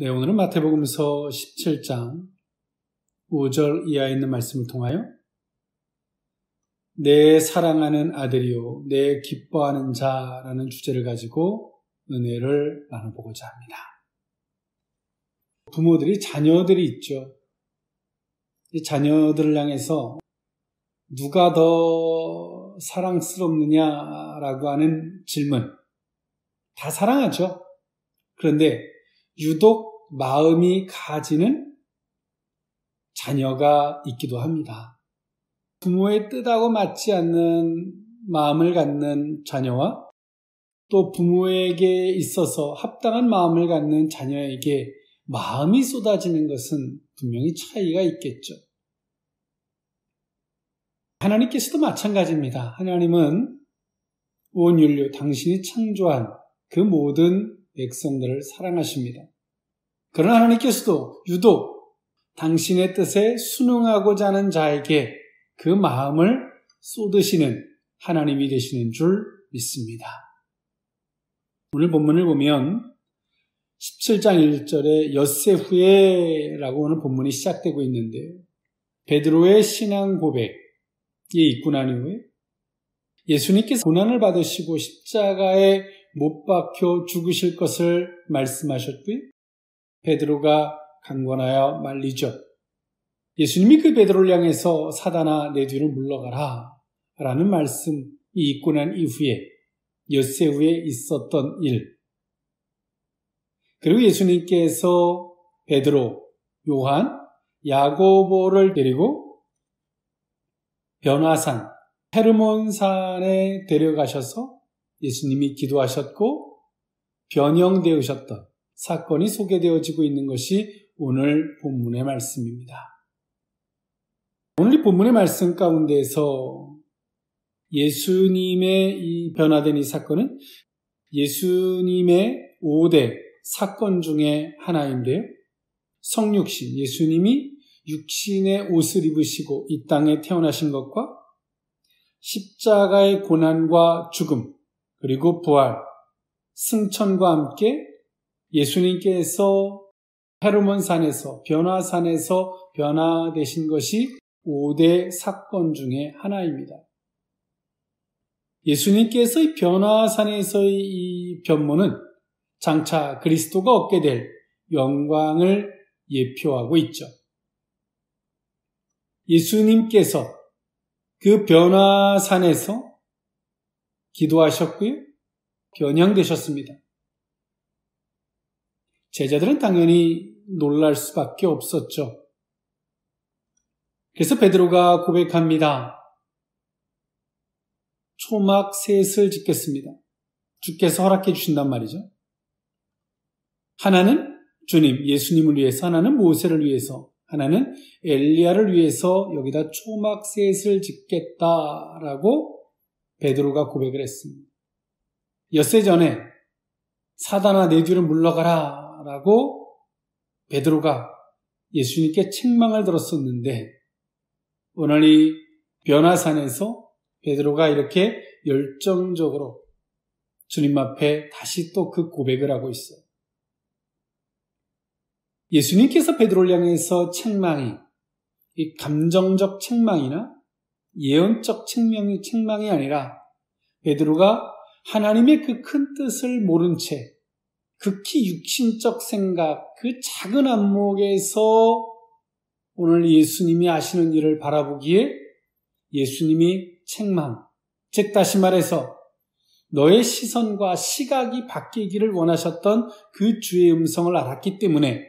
네, 오늘은 마태복음서 17장 5절 이하에 있는 말씀을 통하여 내 사랑하는 아들이요, 내 기뻐하는 자라는 주제를 가지고 은혜를 나눠보고자 합니다. 부모들이 자녀들이 있죠. 이 자녀들을 향해서 누가 더 사랑스럽느냐라고 하는 질문, 다 사랑하죠. 그런데 유독 마음이 가지는 자녀가 있기도 합니다. 부모의 뜻하고 맞지 않는 마음을 갖는 자녀와 또 부모에게 있어서 합당한 마음을 갖는 자녀에게 마음이 쏟아지는 것은 분명히 차이가 있겠죠. 하나님께서도 마찬가지입니다. 하나님은 온 인류, 당신이 창조한 그 모든 백성들을 사랑하십니다. 그러나 하나님께서도 유독 당신의 뜻에 순응하고자 하는 자에게 그 마음을 쏟으시는 하나님이 되시는 줄 믿습니다. 오늘 본문을 보면 17장 1절에 엿새 후에라고 하는 본문이 시작되고 있는데요. 베드로의 신앙 고백이 있고 난 이후에 예수님께서 고난을 받으시고 십자가에 못 박혀 죽으실 것을 말씀하셨고요. 베드로가 강권하여 말리죠. 예수님이 그 베드로를 향해서 사단아 내 뒤로 물러가라 라는 말씀이 있고 난 이후에 엿새 후에 있었던 일, 그리고 예수님께서 베드로, 요한, 야고보를 데리고 변화산, 헤르몬산에 데려가셔서 예수님이 기도하셨고 변형되으셨던 사건이 소개되어지고 있는 것이 오늘 본문의 말씀입니다. 오늘 이 본문의 말씀 가운데서 예수님의 이 변화된 이 사건은 예수님의 5대 사건 중에 하나인데요. 성육신, 예수님이 육신의 옷을 입으시고 이 땅에 태어나신 것과 십자가의 고난과 죽음, 그리고 부활, 승천과 함께 예수님께서 헤르몬산에서 변화산에서 변화되신 것이 5대 사건 중에 하나입니다. 예수님께서 이 변화산에서의 이 변모는 장차 그리스도가 얻게 될 영광을 예표하고 있죠. 예수님께서 그 변화산에서 기도하셨고요. 변형되셨습니다. 제자들은 당연히 놀랄 수밖에 없었죠. 그래서 베드로가 고백합니다. 초막 셋을 짓겠습니다. 주께서 허락해 주신단 말이죠. 하나는 주님, 예수님을 위해서, 하나는 모세를 위해서, 하나는 엘리야를 위해서 여기다 초막 셋을 짓겠다라고 베드로가 고백을 했습니다. 엿새 전에 사단아 내 뒤로 물러가라 라고 베드로가 예수님께 책망을 들었었는데 오늘 이 변화산에서 베드로가 이렇게 열정적으로 주님 앞에 다시 또 그 고백을 하고 있어요. 예수님께서 베드로를 향해서 책망이 이 감정적 책망이나 예언적 책망이 아니라 베드로가 하나님의 그 큰 뜻을 모른 채 극히 육신적 생각, 그 작은 안목에서 오늘 예수님이 하시는 일을 바라보기에 예수님이 책망, 즉 다시 말해서 너의 시선과 시각이 바뀌기를 원하셨던 그 주의 음성을 알았기 때문에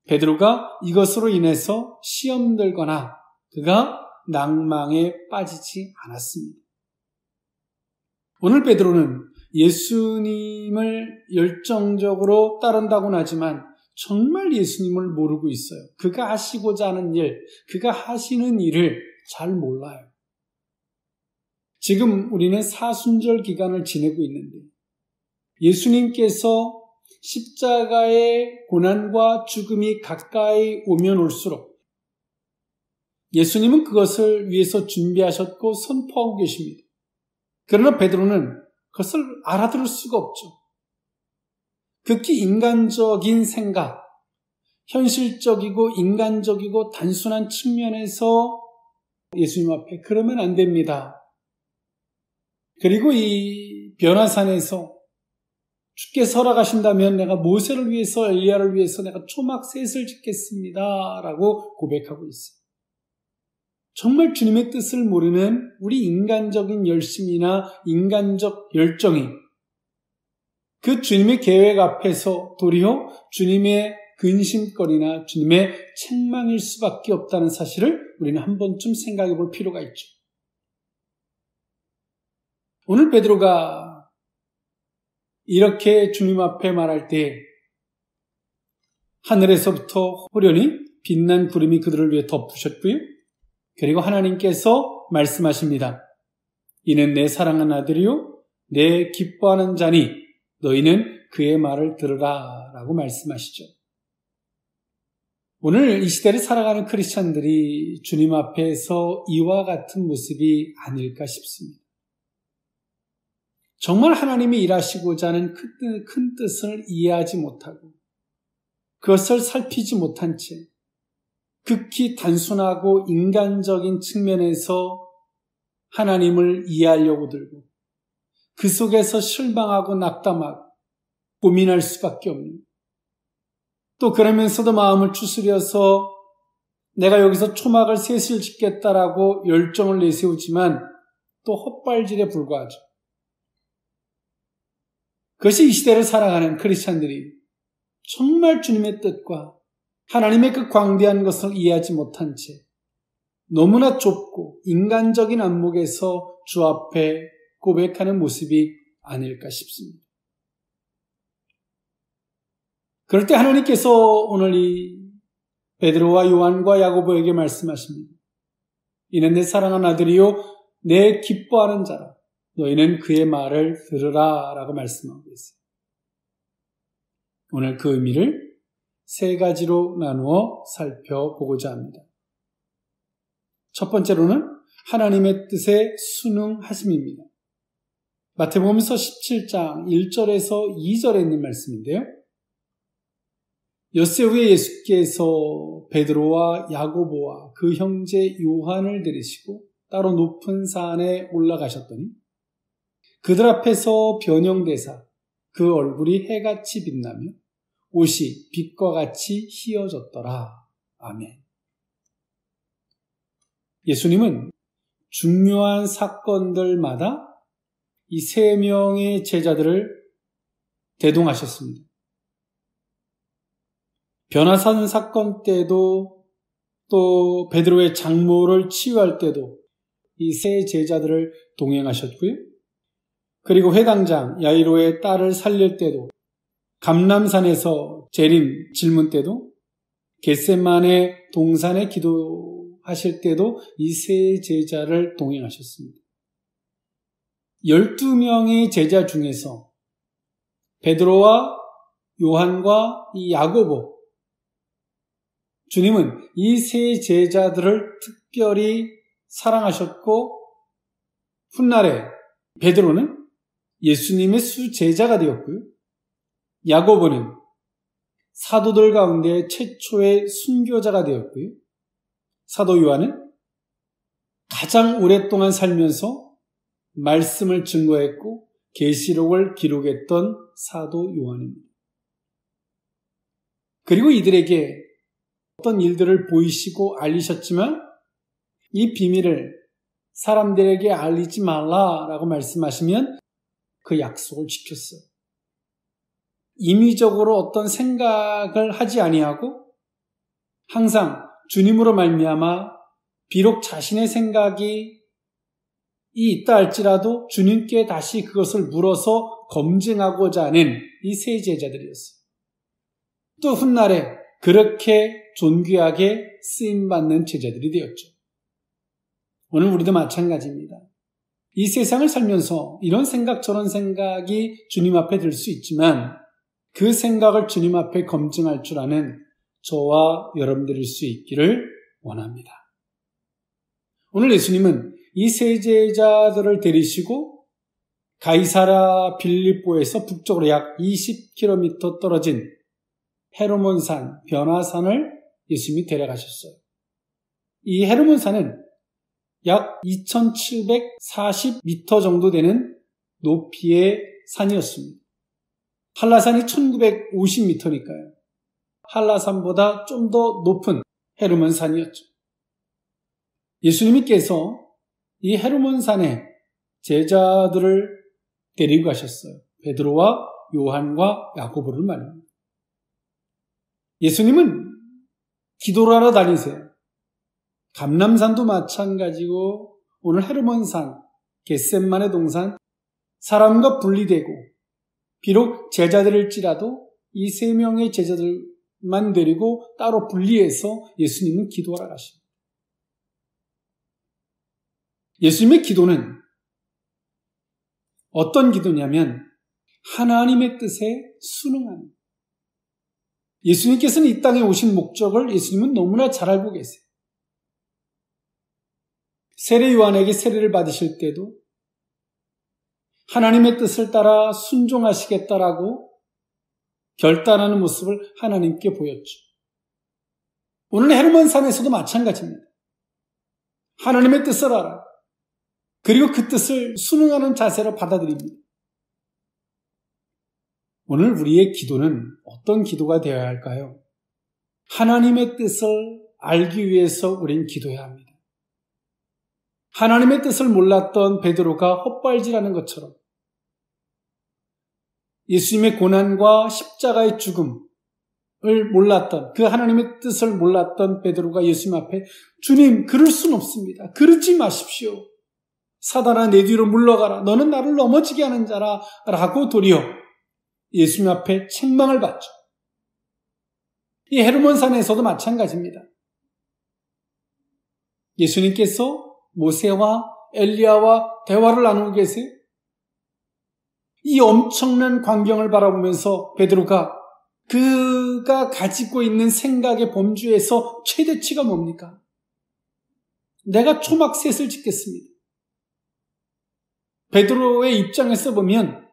베드로가 이것으로 인해서 시험 들거나 그가 낭망에 빠지지 않았습니다. 오늘 베드로는 예수님을 열정적으로 따른다고는 하지만 정말 예수님을 모르고 있어요. 그가 하시고자 하는 일, 그가 하시는 일을 잘 몰라요. 지금 우리는 사순절 기간을 지내고 있는데 예수님께서 십자가의 고난과 죽음이 가까이 오면 올수록 예수님은 그것을 위해서 준비하셨고 선포하고 계십니다. 그러나 베드로는 그것을 알아들을 수가 없죠. 극히 인간적인 생각, 현실적이고 인간적이고 단순한 측면에서 예수님 앞에 그러면 안 됩니다. 그리고 이 변화산에서 주께서 허락하신다면 내가 모세를 위해서 엘리야를 위해서 내가 초막 셋을 짓겠습니다 라고 고백하고 있어요. 정말 주님의 뜻을 모르는 우리 인간적인 열심이나 인간적 열정이 그 주님의 계획 앞에서 도리어 주님의 근심거리나 주님의 책망일 수밖에 없다는 사실을 우리는 한 번쯤 생각해 볼 필요가 있죠. 오늘 베드로가 이렇게 주님 앞에 말할 때 하늘에서부터 호련히 빛난 구름이 그들을 위해 덮으셨고요. 그리고 하나님께서 말씀하십니다. 이는 내 사랑하는 아들이요 내 기뻐하는 자니 너희는 그의 말을 들으라 라고 말씀하시죠. 오늘 이 시대를 살아가는 크리스찬들이 주님 앞에서 이와 같은 모습이 아닐까 싶습니다. 정말 하나님이 일하시고자 하는 큰 뜻을 이해하지 못하고 그것을 살피지 못한 채 극히 단순하고 인간적인 측면에서 하나님을 이해하려고 들고 그 속에서 실망하고 낙담하고 고민할 수밖에 없는, 또 그러면서도 마음을 추스려서 내가 여기서 초막을 셋을 짓겠다라고 열정을 내세우지만 또 헛발질에 불과하죠. 그것이 이 시대를 살아가는 크리스찬들이 정말 주님의 뜻과 하나님의 그 광대한 것을 이해하지 못한 채 너무나 좁고 인간적인 안목에서 주 앞에 고백하는 모습이 아닐까 싶습니다. 그럴 때 하나님께서 오늘 이 베드로와 요한과 야고보에게 말씀하십니다. 이는 내 사랑하는 아들이요 내 기뻐하는 자라 너희는 그의 말을 들으라 라고 말씀하고 있어요. 오늘 그 의미를 세 가지로 나누어 살펴보고자 합니다. 첫 번째로는 하나님의 뜻에 순응하심입니다. 마태복음서 17장 1절에서 2절에 있는 말씀인데요. 엿새 후에 예수께서 베드로와 야고보와 그 형제 요한을 데리시고 따로 높은 산에 올라가셨더니 그들 앞에서 변형되사 그 얼굴이 해같이 빛나며 옷이 빛과 같이 휘어졌더라. 아멘. 예수님은 중요한 사건들마다 이 세 명의 제자들을 대동하셨습니다. 변화산 사건 때도 또 베드로의 장모를 치유할 때도 이 세 제자들을 동행하셨고요. 그리고 회당장 야이로의 딸을 살릴 때도 감람산에서 재림 질문 때도 겟세마네 동산에 기도하실 때도 이 세 제자를 동행하셨습니다. 12명의 제자 중에서 베드로와 요한과 이 야고보, 주님은 이 세 제자들을 특별히 사랑하셨고 훗날에 베드로는 예수님의 수제자가 되었고요. 야고보는 사도들 가운데 최초의 순교자가 되었고요. 사도 요한은 가장 오랫동안 살면서 말씀을 증거했고 계시록을 기록했던 사도 요한입니다. 그리고 이들에게 어떤 일들을 보이시고 알리셨지만 이 비밀을 사람들에게 알리지 말라라고 말씀하시면 그 약속을 지켰어요. 임의적으로 어떤 생각을 하지 아니하고 항상 주님으로 말미암아 비록 자신의 생각이 있다 할지라도 주님께 다시 그것을 물어서 검증하고자 하는 이 세 제자들이었어요. 또 훗날에 그렇게 존귀하게 쓰임받는 제자들이 되었죠. 오늘 우리도 마찬가지입니다. 이 세상을 살면서 이런 생각 저런 생각이 주님 앞에 들 수 있지만 그 생각을 주님 앞에 검증할 줄 아는 저와 여러분들일 수 있기를 원합니다. 오늘 예수님은 이 세 제자들을 데리시고 가이사랴 빌립보에서 북쪽으로 약 20km 떨어진 헤르몬산, 변화산을 예수님이 데려가셨어요. 이 헤르몬산은 약 2740m 정도 되는 높이의 산이었습니다. 한라산이 1950m니까요. 한라산보다 좀 더 높은 헤르몬산이었죠. 예수님께서 이 헤르몬산에 제자들을 데리고 가셨어요. 베드로와 요한과 야고보를 말합니다. 예수님은 기도를 하러 다니세요. 감람산도 마찬가지고 오늘 헤르몬산, 겟셋마네 동산, 사람과 분리되고 비록 제자들일지라도 이 세 명의 제자들만 데리고 따로 분리해서 예수님은 기도하러 가십니다. 예수님의 기도는 어떤 기도냐면 하나님의 뜻에 순응하는. 예수님께서는 이 땅에 오신 목적을 예수님은 너무나 잘 알고 계세요. 세례 요한에게 세례를 받으실 때도 하나님의 뜻을 따라 순종하시겠다라고 결단하는 모습을 하나님께 보였죠. 오늘 헤르몬산에서도 마찬가지입니다. 하나님의 뜻을 알아. 그리고 그 뜻을 순응하는 자세로 받아들입니다. 오늘 우리의 기도는 어떤 기도가 되어야 할까요? 하나님의 뜻을 알기 위해서 우린 기도해야 합니다. 하나님의 뜻을 몰랐던 베드로가 헛발질하는 것처럼 예수님의 고난과 십자가의 죽음을 몰랐던, 그 하나님의 뜻을 몰랐던 베드로가 예수님 앞에 주님, 그럴 수는 없습니다. 그러지 마십시오. 사단아, 내 뒤로 물러가라. 너는 나를 넘어지게 하는 자라 라고 도리어 예수님 앞에 책망을 받죠. 이 헤르몬산에서도 마찬가지입니다. 예수님께서 모세와 엘리야와 대화를 나누고 계세요. 이 엄청난 광경을 바라보면서 베드로가 그가 가지고 있는 생각의 범주에서 최대치가 뭡니까? 내가 초막셋을 짓겠습니다. 베드로의 입장에서 보면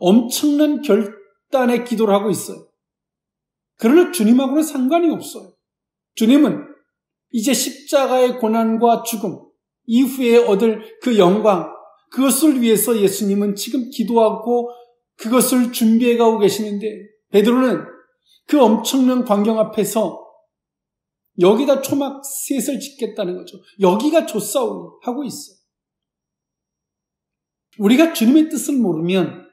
엄청난 결단의 기도를 하고 있어요. 그러나 주님하고는 상관이 없어요. 주님은 이제 십자가의 고난과 죽음 이후에 얻을 그 영광, 그것을 위해서 예수님은 지금 기도하고 그것을 준비해 가고 계시는데 베드로는 그 엄청난 광경 앞에서 여기다 초막셋을 짓겠다는 거죠. 여기가 조싸움 하고 있어요. 우리가 주님의 뜻을 모르면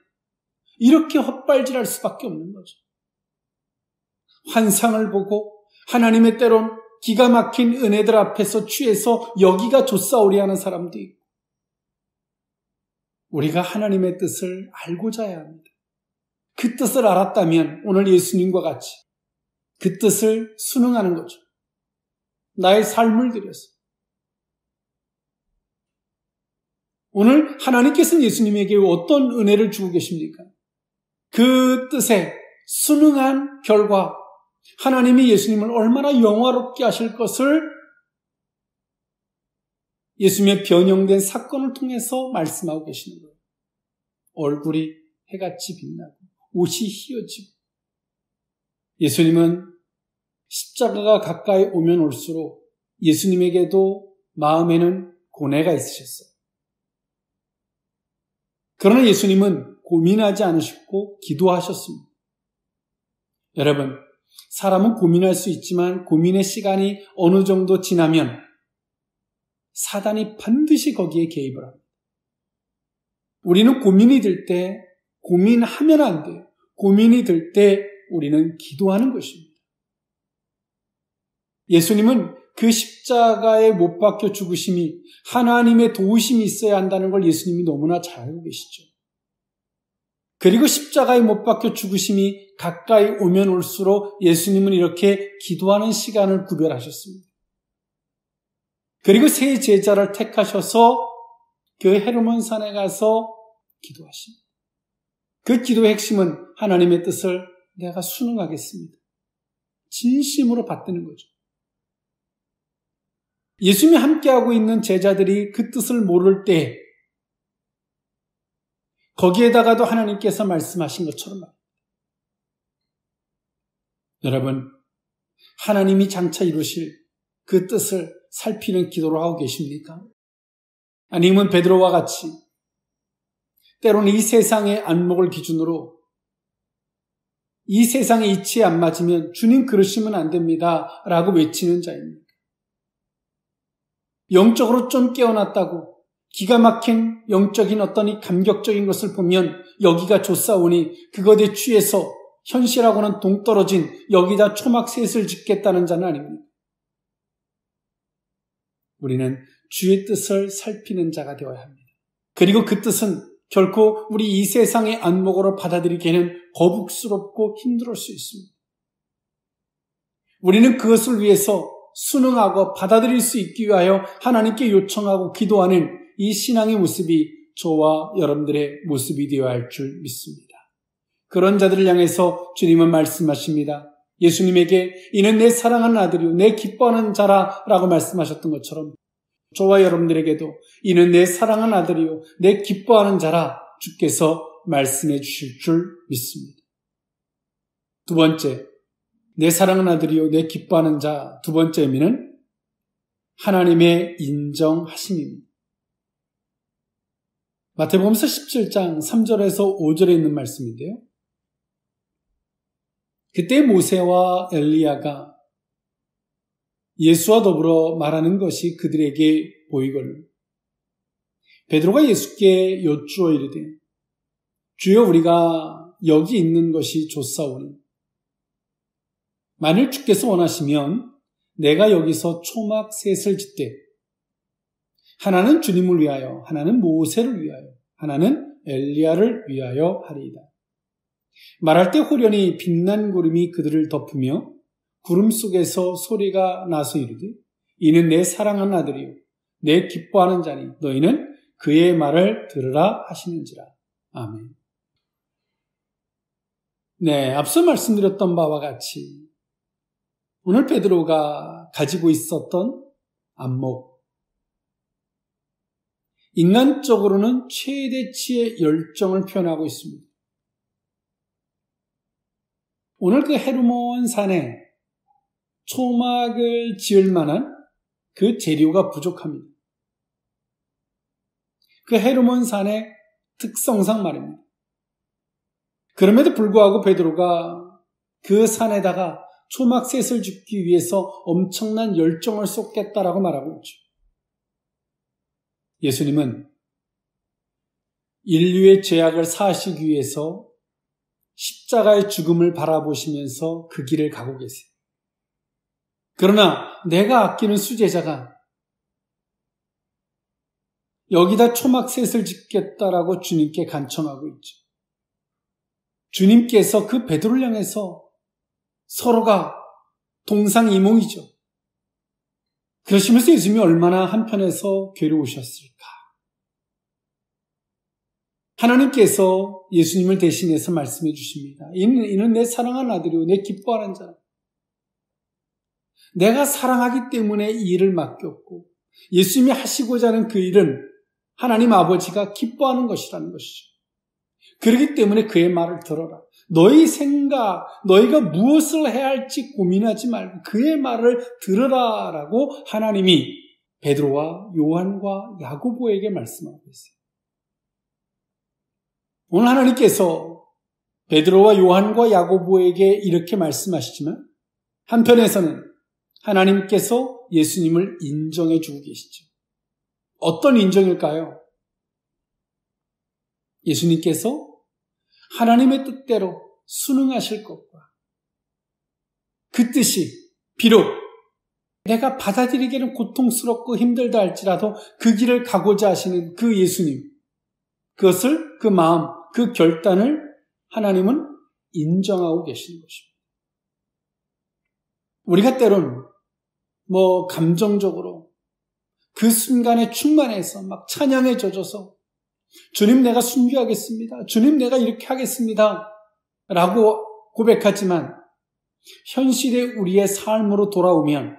이렇게 헛발질할 수밖에 없는 거죠. 환상을 보고 하나님의 때론 기가 막힌 은혜들 앞에서 취해서 여기가 조싸우리 하는 사람도 있고, 우리가 하나님의 뜻을 알고자 해야 합니다. 그 뜻을 알았다면 오늘 예수님과 같이 그 뜻을 순응하는 거죠. 나의 삶을 들여서. 오늘 하나님께서는 예수님에게 어떤 은혜를 주고 계십니까? 그 뜻에 순응한 결과 하나님이 예수님을 얼마나 영화롭게 하실 것을 예수님의 변형된 사건을 통해서 말씀하고 계시는 거예요. 얼굴이 해같이 빛나고 옷이 휘어지고, 예수님은 십자가가 가까이 오면 올수록 예수님에게도 마음에는 고뇌가 있으셨어요. 그러나 예수님은 고민하지 않으셨고 기도하셨습니다. 여러분, 사람은 고민할 수 있지만 고민의 시간이 어느 정도 지나면 사단이 반드시 거기에 개입을 합니다. 우리는 고민이 들 때 고민하면 안 돼요. 고민이 들 때 우리는 기도하는 것입니다. 예수님은 그 십자가에 못 박혀 죽으심이 하나님의 도우심이 있어야 한다는 걸 예수님이 너무나 잘 알고 계시죠. 그리고 십자가에 못 박혀 죽으심이 가까이 오면 올수록 예수님은 이렇게 기도하는 시간을 구별하셨습니다. 그리고 세 제자를 택하셔서 그 헤르몬산에 가서 기도하십니다. 그 기도의 핵심은 하나님의 뜻을 내가 순응하겠습니다. 진심으로 받드는 거죠. 예수님이 함께하고 있는 제자들이 그 뜻을 모를 때 거기에다가도 하나님께서 말씀하신 것처럼 여러분, 하나님이 장차 이루실 그 뜻을 살피는 기도를 하고 계십니까? 아니면 베드로와 같이 때로는 이 세상의 안목을 기준으로 이 세상의 이치에 안 맞으면 주님 그러시면 안 됩니다 라고 외치는 자입니다. 영적으로 좀 깨어났다고 기가 막힌 영적인 어떤 이 감격적인 것을 보면 여기가 좋사오니 그것에 취해서 현실하고는 동떨어진 여기다 초막셋을 짓겠다는 자는 아닙니다. 우리는 주의 뜻을 살피는 자가 되어야 합니다. 그리고 그 뜻은 결코 우리 이 세상의 안목으로 받아들이기에는 거북스럽고 힘들 수 있습니다. 우리는 그것을 위해서 순응하고 받아들일 수 있기 위하여 하나님께 요청하고 기도하는 이 신앙의 모습이 저와 여러분들의 모습이 되어야 할 줄 믿습니다. 그런 자들을 향해서 주님은 말씀하십니다. 예수님에게 이는 내 사랑하는 아들이요 내 기뻐하는 자라 라고 말씀하셨던 것처럼 저와 여러분들에게도 이는 내 사랑하는 아들이요 내 기뻐하는 자라 주께서 말씀해 주실 줄 믿습니다. 두 번째, 내 사랑하는 아들이요 내 기뻐하는 자 두 번째 의미는 하나님의 인정하심입니다. 마태복음서 17장 3절에서 5절에 있는 말씀인데요. 그때 모세와 엘리야가 예수와 더불어 말하는 것이 그들에게 보이거늘 베드로가 예수께 여쭈어 이르되 주여 우리가 여기 있는 것이 좋사오니 만일 주께서 원하시면 내가 여기서 초막 셋을 짓되 하나는 주님을 위하여 하나는 모세를 위하여 하나는 엘리야를 위하여 하리이다. 말할 때 호련히 빛난 구름이 그들을 덮으며 구름 속에서 소리가 나서 이르되 이는 내 사랑하는 아들이요 내 기뻐하는 자니 너희는 그의 말을 들으라 하시는지라. 아멘. 네, 앞서 말씀드렸던 바와 같이 오늘 베드로가 가지고 있었던 안목, 인간적으로는 최대치의 열정을 표현하고 있습니다. 오늘 그 헤르몬 산에 초막을 지을 만한 그 재료가 부족합니다. 그 헤르몬 산의 특성상 말입니다. 그럼에도 불구하고 베드로가 그 산에다가 초막셋을 짓기 위해서 엄청난 열정을 쏟겠다라고 말하고 있죠. 예수님은 인류의 죄악을 사하시기 위해서 십자가의 죽음을 바라보시면서 그 길을 가고 계세요. 그러나 내가 아끼는 수제자가 여기다 초막셋을 짓겠다라고 주님께 간청하고 있죠. 주님께서 그 베드로를 향해서 서로가 동상이몽이죠. 그러시면서 예수님이 얼마나 한편에서 괴로우셨을까. 하나님께서 예수님을 대신해서 말씀해 주십니다. 이는 내 사랑하는 아들이요 내 기뻐하는 자. 내가 사랑하기 때문에 이 일을 맡겼고 예수님이 하시고자 하는 그 일은 하나님 아버지가 기뻐하는 것이라는 것이죠. 그렇기 때문에 그의 말을 들어라. 너희 생각, 너희가 무엇을 해야 할지 고민하지 말고 그의 말을 들으라라고 하나님이 베드로와 요한과 야고보에게 말씀하고 있어요. 오늘 하나님께서 베드로와 요한과 야고보에게 이렇게 말씀하시지만 한편에서는 하나님께서 예수님을 인정해 주고 계시죠. 어떤 인정일까요? 예수님께서 하나님의 뜻대로 순응하실 것과 그 뜻이 비록 내가 받아들이기에는 고통스럽고 힘들다 할지라도 그 길을 가고자 하시는 그 예수님, 그것을 그 마음, 그 결단을 하나님은 인정하고 계시는 것입니다. 우리가 때론 감정적으로 그 순간에 충만해서 막 찬양에 젖어서 주님 내가 순교하겠습니다. 주님 내가 이렇게 하겠습니다. 라고 고백하지만 현실의 우리의 삶으로 돌아오면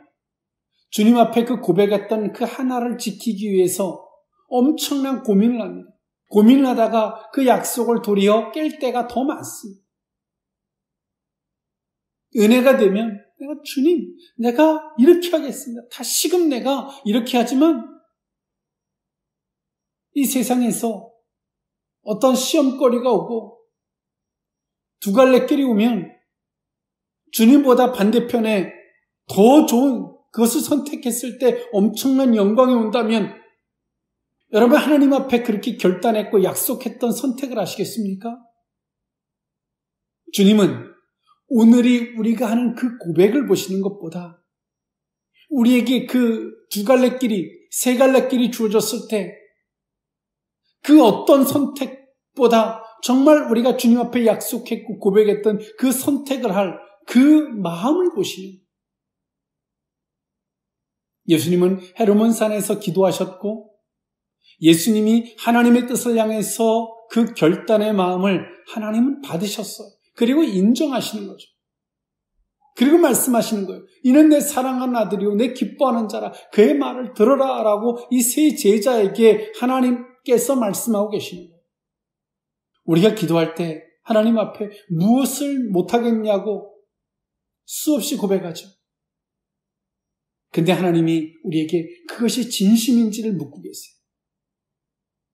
주님 앞에 그 고백했던 그 하나를 지키기 위해서 엄청난 고민을 합니다. 고민을 하다가 그 약속을 도리어 깰 때가 더 많습니다. 은혜가 되면 내가 주님, 내가 이렇게 하겠습니다. 다시금 내가 이렇게 하지만 이 세상에서 어떤 시험거리가 오고 두 갈래 길이 오면 주님보다 반대편에 더 좋은 그것을 선택했을 때 엄청난 영광이 온다면 여러분 하나님 앞에 그렇게 결단했고 약속했던 선택을 하시겠습니까? 주님은 오늘이 우리가 하는 그 고백을 보시는 것보다 우리에게 그 두 갈래 길이, 세 갈래 길이 주어졌을 때 그 어떤 선택보다 정말 우리가 주님 앞에 약속했고 고백했던 그 선택을 할 그 마음을 보시는 예수님은 헤르몬 산에서 기도하셨고 예수님이 하나님의 뜻을 향해서 그 결단의 마음을 하나님은 받으셨어요. 그리고 인정하시는 거죠. 그리고 말씀하시는 거예요. 이는 내 사랑하는 아들이요 내 기뻐하는 자라 그의 말을 들어라 라고 이 세 제자에게 하나님께서 말씀하고 계시는 거예요. 우리가 기도할 때 하나님 앞에 무엇을 못하겠냐고 수없이 고백하죠. 근데 하나님이 우리에게 그것이 진심인지를 묻고 계세요.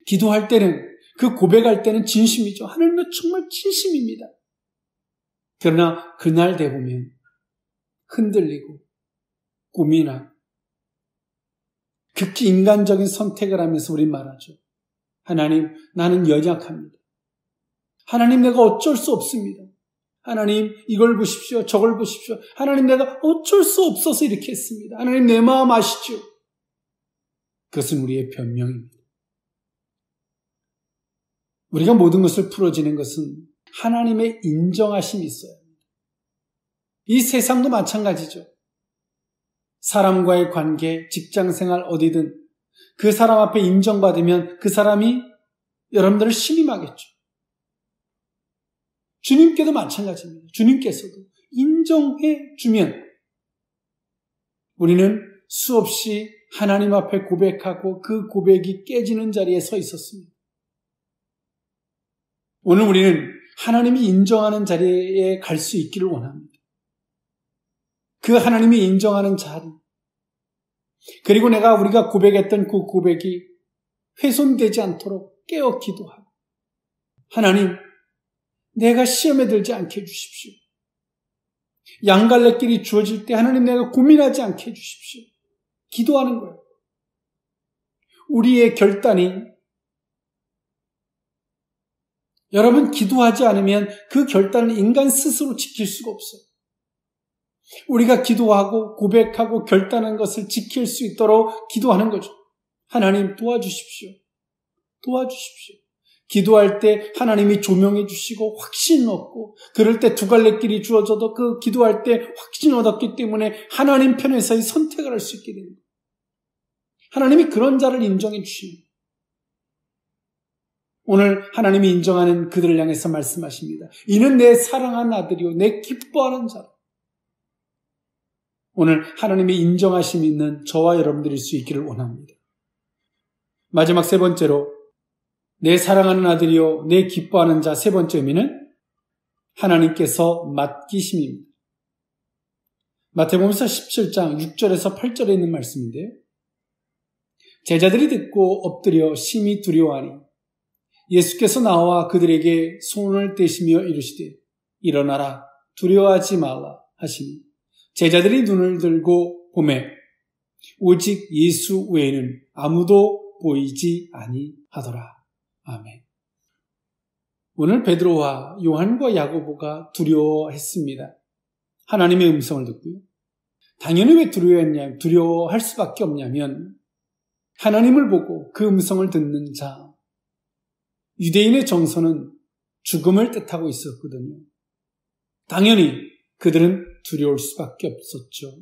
기도할 때는 그 고백할 때는 진심이죠. 하나님은 정말 진심입니다. 그러나 그날 되보면 흔들리고 고민하고 극히 인간적인 선택을 하면서 우리 말하죠. 하나님, 나는 연약합니다. 하나님, 내가 어쩔 수 없습니다. 하나님, 이걸 보십시오. 저걸 보십시오. 하나님, 내가 어쩔 수 없어서 이렇게 했습니다. 하나님, 내 마음 아시죠? 그것은 우리의 변명입니다. 우리가 모든 것을 풀어지는 것은 하나님의 인정하심이 있어요. 이 세상도 마찬가지죠. 사람과의 관계, 직장생활 어디든 그 사람 앞에 인정받으면 그 사람이 여러분들을 신임하겠죠. 주님께도 마찬가지입니다. 주님께서도 인정해 주면 우리는 수없이 하나님 앞에 고백하고 그 고백이 깨지는 자리에 서 있었습니다. 오늘 우리는 하나님이 인정하는 자리에 갈 수 있기를 원합니다. 그 하나님이 인정하는 자리, 그리고 우리가 고백했던 그 고백이 훼손되지 않도록 깨어 기도하고 하나님, 내가 시험에 들지 않게 해주십시오. 양갈래길이 주어질 때 하나님 내가 고민하지 않게 해주십시오. 기도하는 거예요. 우리의 결단이 여러분 기도하지 않으면 그 결단을 인간 스스로 지킬 수가 없어요. 우리가 기도하고 고백하고 결단한 것을 지킬 수 있도록 기도하는 거죠. 하나님 도와주십시오. 도와주십시오. 기도할 때 하나님이 조명해 주시고 확신 얻고 그럴 때 두 갈래 길이 주어져도 그 기도할 때 확신 얻었기 때문에 하나님 편에서의 선택을 할 수 있게 됩니다. 하나님이 그런 자를 인정해 주시는 오늘 하나님이 인정하는 그들을 향해서 말씀하십니다. 이는 내 사랑하는 아들이요 내 기뻐하는 자라. 오늘 하나님의 인정하심이 있는 저와 여러분들일 수 있기를 원합니다. 마지막 세 번째로 내 사랑하는 아들이요 내 기뻐하는 자 세 번째 의미는 하나님께서 맡기심입니다. 마태복음서 17장 6절에서 8절에 있는 말씀인데요. 제자들이 듣고 엎드려 심히 두려워하니 예수께서 나와 그들에게 손을 떼시며 이르시되 일어나라 두려워하지 말라 하시니 제자들이 눈을 들고 보매 오직 예수 외에는 아무도 보이지 아니하더라. 아멘. 오늘 베드로와 요한과 야고보가 두려워했습니다. 하나님의 음성을 듣고요. 당연히 왜 두려워할 수밖에 없냐면 하나님을 보고 그 음성을 듣는 자, 유대인의 정서는 죽음을 뜻하고 있었거든요. 당연히 그들은 두려울 수밖에 없었죠.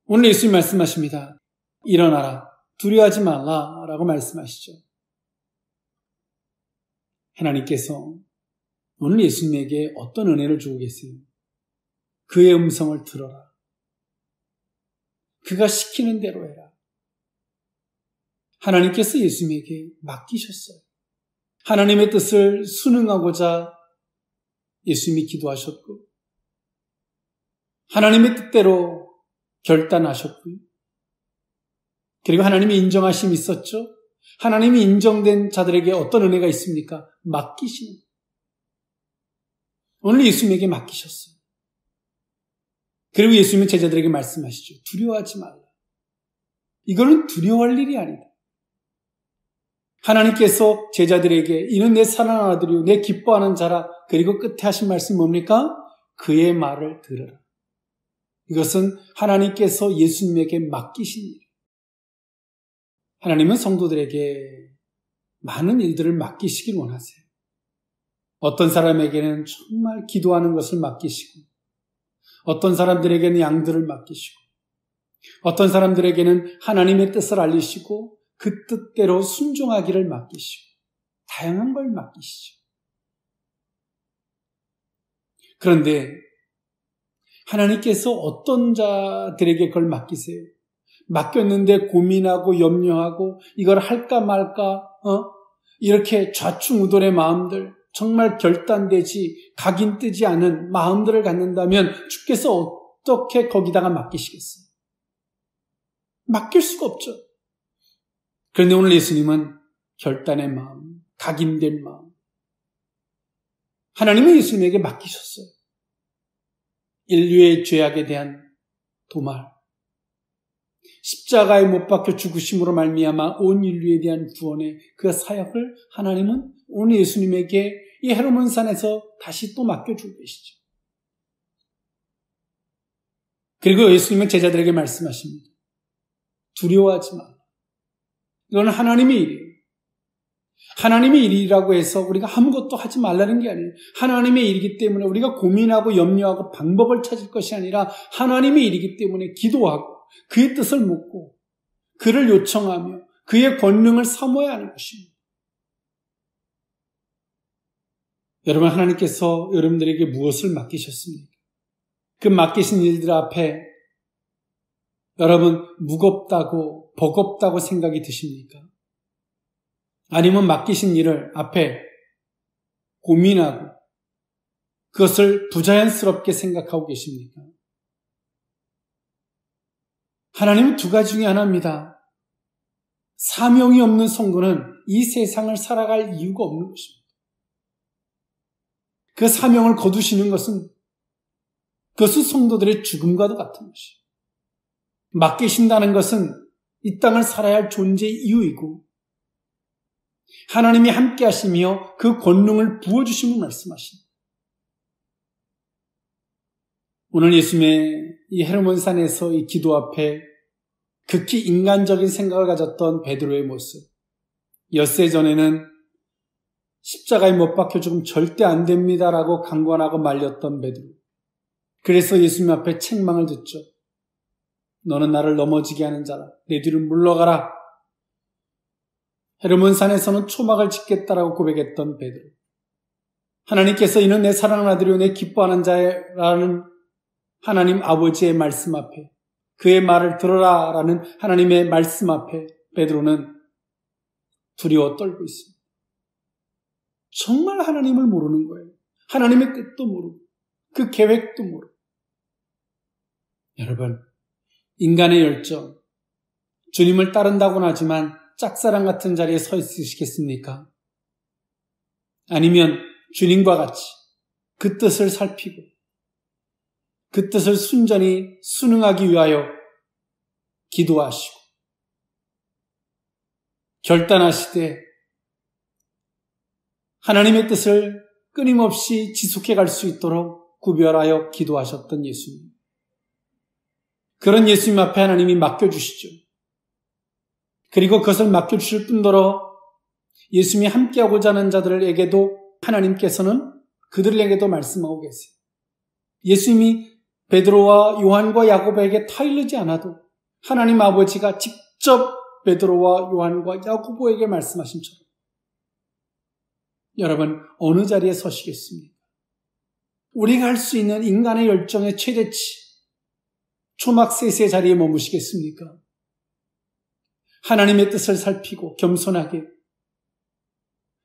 오늘 예수님 말씀하십니다. 일어나라, 두려워하지 말라 라고 말씀하시죠. 하나님께서 오늘 예수님에게 어떤 은혜를 주고 계세요? 그의 음성을 들어라. 그가 시키는 대로 해라. 하나님께서 예수님에게 맡기셨어요. 하나님의 뜻을 순응하고자 예수님이 기도하셨고 하나님의 뜻대로 결단하셨고요. 그리고 하나님의 인정하심이 있었죠. 하나님이 인정된 자들에게 어떤 은혜가 있습니까? 맡기시는. 오늘 예수님에게 맡기셨어요. 그리고 예수님은 제자들에게 말씀하시죠. 두려워하지 말라. 이거는 두려워할 일이 아니다. 하나님께서 제자들에게 이는 내 사랑하는 아들이요 내 기뻐하는 자라. 그리고 끝에 하신 말씀이 뭡니까? 그의 말을 들으라. 이것은 하나님께서 예수님에게 맡기신 일. 하나님은 성도들에게 많은 일들을 맡기시길 원하세요. 어떤 사람에게는 정말 기도하는 것을 맡기시고, 어떤 사람들에게는 양들을 맡기시고, 어떤 사람들에게는 하나님의 뜻을 알리시고 그 뜻대로 순종하기를 맡기시고, 다양한 걸 맡기시죠. 그런데 하나님께서 어떤 자들에게 그걸 맡기세요? 맡겼는데 고민하고 염려하고 이걸 할까 말까 이렇게 좌충우돌의 마음들, 정말 결단되지 각인되지 않은 마음들을 갖는다면 주께서 어떻게 거기다가 맡기시겠어요? 맡길 수가 없죠. 그런데 오늘 예수님은 결단의 마음, 각인된 마음, 하나님은 예수님에게 맡기셨어요. 인류의 죄악에 대한 도말, 십자가에 못 박혀 죽으심으로 말미암아 온 인류에 대한 구원의 그 사역을 하나님은 오늘 예수님에게 이 헤르몬산에서 다시 또 맡겨주고 계시죠. 그리고 예수님은 제자들에게 말씀하십니다. 두려워하지 마. 이건 하나님의 일이에요. 하나님의 일이라고 해서 우리가 아무것도 하지 말라는 게 아니에요. 하나님의 일이기 때문에 우리가 고민하고 염려하고 방법을 찾을 것이 아니라 하나님의 일이기 때문에 기도하고 그의 뜻을 묻고 그를 요청하며 그의 권능을 사모해야 하는 것입니다. 여러분, 하나님께서 여러분들에게 무엇을 맡기셨습니까? 그 맡기신 일들 앞에 여러분 무겁다고 버겁다고 생각이 드십니까? 아니면 맡기신 일을 앞에 고민하고 그것을 부자연스럽게 생각하고 계십니까? 하나님은 두 가지 중에 하나입니다. 사명이 없는 성도는 이 세상을 살아갈 이유가 없는 것입니다. 그 사명을 거두시는 것은 그것은 성도들의 죽음과도 같은 것이에요. 맡기신다는 것은 이 땅을 살아야 할 존재의 이유이고 하나님이 함께 하시며 그 권능을 부어주심을 말씀하십니다. 오늘 예수님의 이 헤르몬산에서 이 기도 앞에 극히 인간적인 생각을 가졌던 베드로의 모습, 엿새 전에는 십자가에 못 박혀 죽으면 절대 안 됩니다라고 강권하고 말렸던 베드로. 그래서 예수님 앞에 책망을 듣죠. 너는 나를 넘어지게 하는 자라. 내 뒤를 물러가라. 헤르몬산에서는 초막을 짓겠다라고 고백했던 베드로. 하나님께서 이는 내 사랑하는 아들이요 내 기뻐하는 자라는 하나님 아버지의 말씀 앞에 그의 말을 들어라라는 하나님의 말씀 앞에 베드로는 두려워 떨고 있습니다. 정말 하나님을 모르는 거예요. 하나님의 뜻도 모르고 그 계획도 모르고. 여러분, 인간의 열정, 주님을 따른다고는 하지만 짝사랑 같은 자리에 서 있으시겠습니까? 아니면 주님과 같이 그 뜻을 살피고 그 뜻을 순전히 순응하기 위하여 기도하시고 결단하시되 하나님의 뜻을 끊임없이 지속해 갈 수 있도록 구별하여 기도하셨던 예수님. 그런 예수님 앞에 하나님이 맡겨주시죠. 그리고 그것을 맡겨주실 뿐더러 예수님이 함께하고자 하는 자들에게도 하나님께서는 그들에게도 말씀하고 계세요. 예수님이 베드로와 요한과 야고보에게 타일르지 않아도 하나님 아버지가 직접 베드로와 요한과 야고보에게 말씀하신처럼 여러분 어느 자리에 서시겠습니까? 우리가 할 수 있는 인간의 열정의 최대치 초막세세 자리에 머무시겠습니까? 하나님의 뜻을 살피고 겸손하게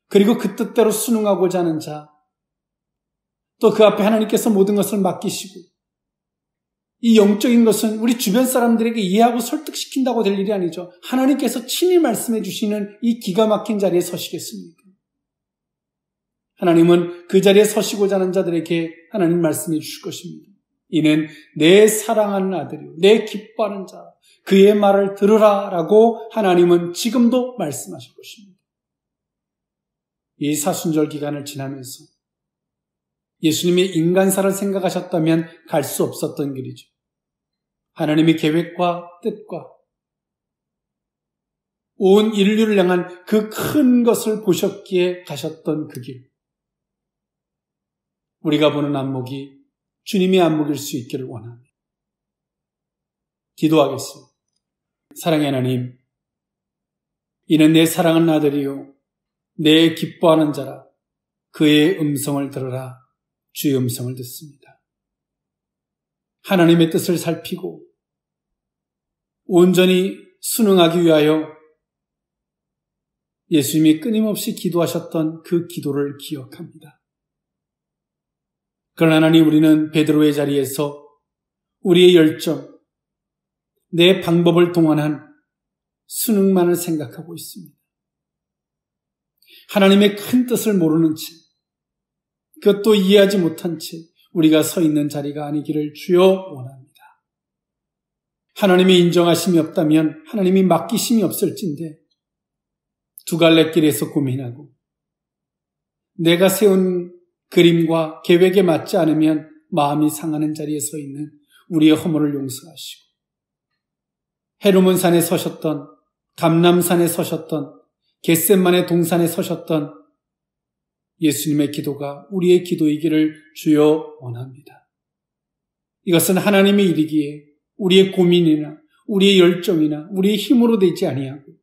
그리고 그 뜻대로 순응하고자 하는 자, 또 그 앞에 하나님께서 모든 것을 맡기시고 이 영적인 것은 우리 주변 사람들에게 이해하고 설득시킨다고 될 일이 아니죠. 하나님께서 친히 말씀해 주시는 이 기가 막힌 자리에 서시겠습니까? 하나님은 그 자리에 서시고자 하는 자들에게 하나님 말씀해 주실 것입니다. 이는 내 사랑하는 아들이요 내 기뻐하는 자, 그의 말을 들으라 라고 하나님은 지금도 말씀하실 것입니다. 이 사순절 기간을 지나면서 예수님이 인간사를 생각하셨다면 갈 수 없었던 길이죠. 하나님의 계획과 뜻과 온 인류를 향한 그 큰 것을 보셨기에 가셨던 그 길. 우리가 보는 안목이 주님의 안목일 수 있기를 원합니다. 기도하겠습니다. 사랑의 하나님, 이는 내 사랑하는 아들이요 내 기뻐하는 자라. 그의 음성을 들으라. 주의 음성을 듣습니다. 하나님의 뜻을 살피고 온전히 순응하기 위하여 예수님이 끊임없이 기도하셨던 그 기도를 기억합니다. 그러나 하나님, 우리는 베드로의 자리에서 우리의 열정, 내 방법을 동원한 순응만을 생각하고 있습니다. 하나님의 큰 뜻을 모르는 채, 그것도 이해하지 못한 채 우리가 서 있는 자리가 아니기를 주여 원합니다. 하나님의 인정하심이 없다면, 하나님이 맡기심이 없을진데 두 갈래 길에서 고민하고 내가 세운 그림과 계획에 맞지 않으면 마음이 상하는 자리에 서 있는 우리의 허물을 용서하시고, 헤르몬 산에 서셨던, 감람산에 서셨던, 겟셋만의 동산에 서셨던 예수님의 기도가 우리의 기도이기를 주여 원합니다. 이것은 하나님의 일이기에 우리의 고민이나 우리의 열정이나 우리의 힘으로 되지 아니하고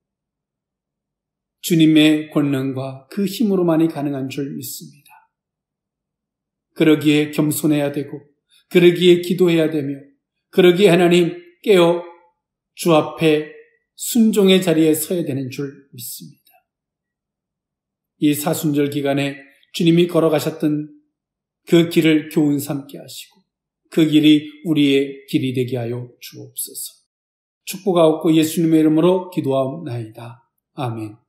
주님의 권능과 그 힘으로만이 가능한 줄 믿습니다. 그러기에 겸손해야 되고, 그러기에 기도해야 되며, 그러기에 하나님 깨어 주 앞에 순종의 자리에 서야 되는 줄 믿습니다. 이 사순절 기간에 주님이 걸어가셨던 그 길을 교훈 삼게 하시고 그 길이 우리의 길이 되게 하여 주옵소서. 축복하옵고 예수님의 이름으로 기도하옵나이다. 아멘.